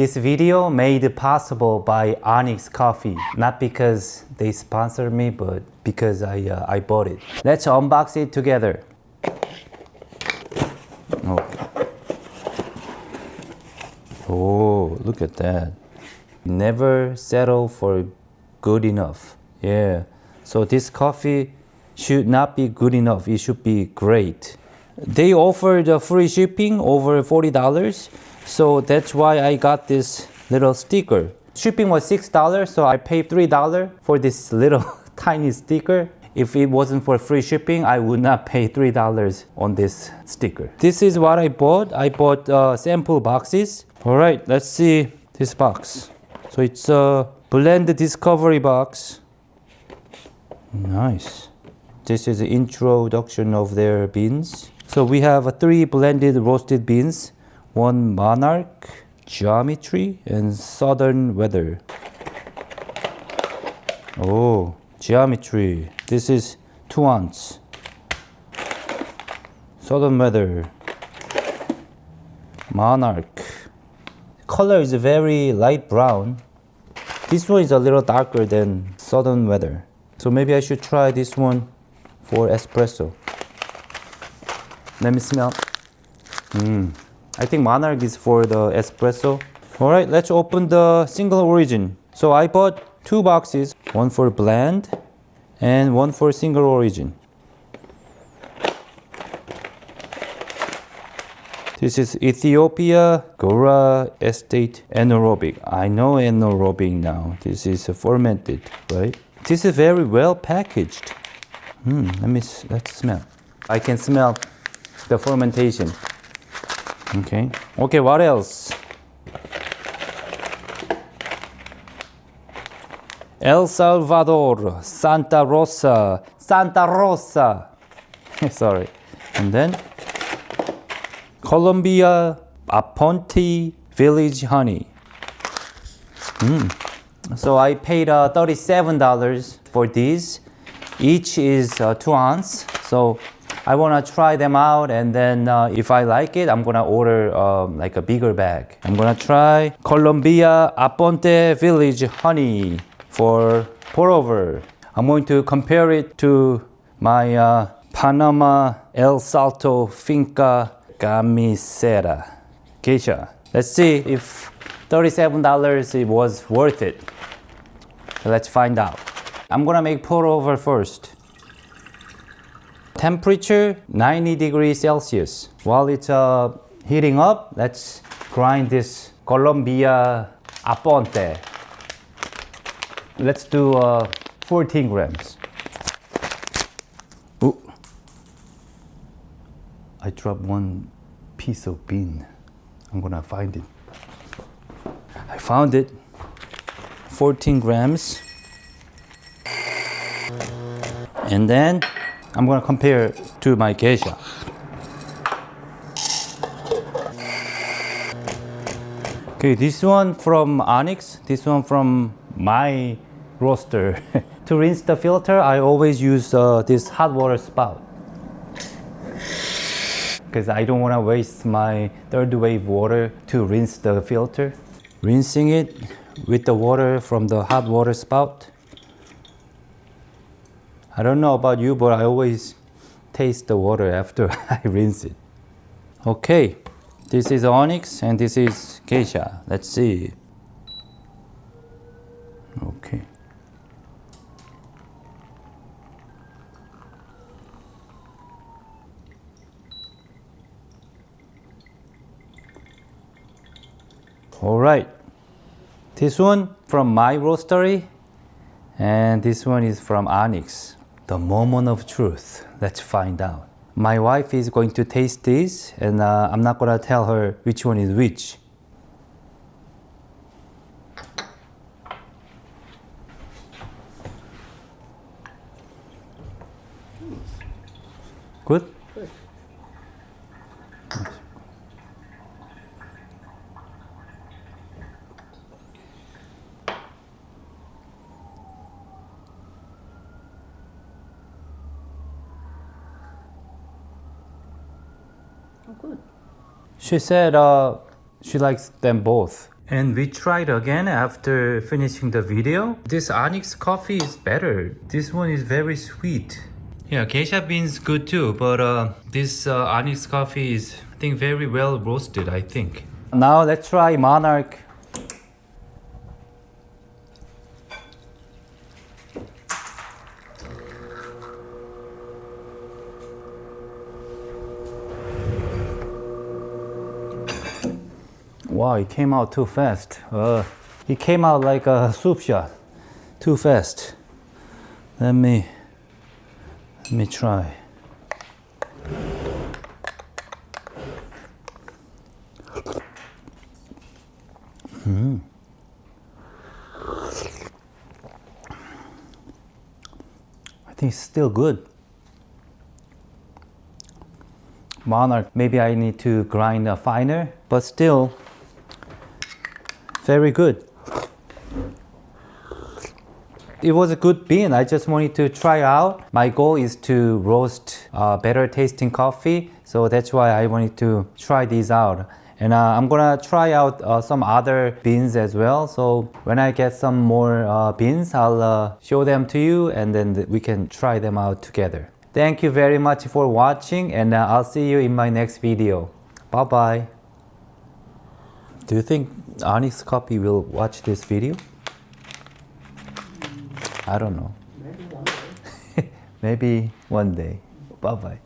This video made possible by Onyx Coffee. Not because they sponsored me, but because I bought it. Let's unbox it together. Oh, look at that. Never settle for good enough. Yeah. So this coffee should not be good enough. It should be great. They offered free shipping over $40. So that's why I got this little sticker. Shipping was $6, so I paid $3 for this little tiny sticker. If it wasn't for free shipping, I would not pay $3 on this sticker. This is what I bought. I bought sample boxes. All right, let's see this box. So it's a blend discovery box. Nice. This is the introduction of their beans. So we have 3 blended roasted beans, 1 Monarch, Geometry, and Southern Weather. Oh, Geometry. This is 2 ounce. Southern Weather. Monarch. Color is very light brown. This one is a little darker than Southern Weather. So maybe I should try this one for espresso. Let me smell. I think Monarch is for the espresso. All right, let's open the single origin. So I bought 2 boxes, one for blend and one for single origin. This is Ethiopia Gora Estate Anaerobic. I know anaerobic now. This is fermented, right? This is very well packaged. Let's smell. I can smell the fermentation. Okay. Okay, what else? El Salvador, Santa Rosa. Sorry. And then Colombia, Aponte Village Honey. So I paid $37 for these. Each is 2 ounce. So I want to try them out, and then if I like it, I'm going to order like a bigger bag. I'm going to try Colombia Aponte Village Honey for pour over. I'm going to compare it to my Panama El Salto Finca Camisera Geisha. Let's see if $37 it was worth it. Let's find out. I'm gonna make pour over first. Temperature 90 degrees Celsius. While it's heating up, let's grind this Colombia Aponte. Let's do 14 grams. Ooh. I dropped one piece of bean. I'm gonna find it. I found it. 14 grams. And then I'm gonna compare to my geisha. Okay, this one from Onyx, this one from my roaster. To rinse the filter, I always use this hot water spout, because I don't want to waste my third wave water to rinse the filter. Rinsing it with the water from the hot water spout. I don't know about you, but I always taste the water after I rinse it. Okay, this is Onyx and this is Geisha. Let's see. Okay. All right, this one from my roastery, and this one is from Onyx. The moment of truth. Let's find out. My wife is going to taste this, and I'm not gonna tell her which one is which. Good? Good. Oh, good. She said she likes them both. And we tried again after finishing the video. This Onyx coffee is better. This one is very sweet. Yeah, geisha beans good too, but this Onyx coffee is, I think, very well roasted, I think. Now let's try Monarch. Wow, it came out too fast. It came out like a soup shot. Too fast. Let me try. I think it's still good. Monarch, maybe I need to grind finer, but still very good. It was a good bean. I just wanted to try out. My goal is to roast better tasting coffee, so that's why I wanted to try these out. And I'm gonna try out some other beans as well. So when I get some more beans, I'll show them to you, and then we can try them out together. Thank you very much for watching, and I'll see you in my next video. Bye bye. Do you think Onyx Coffee will watch this video? I don't know. Maybe one day. Maybe one day. Bye bye.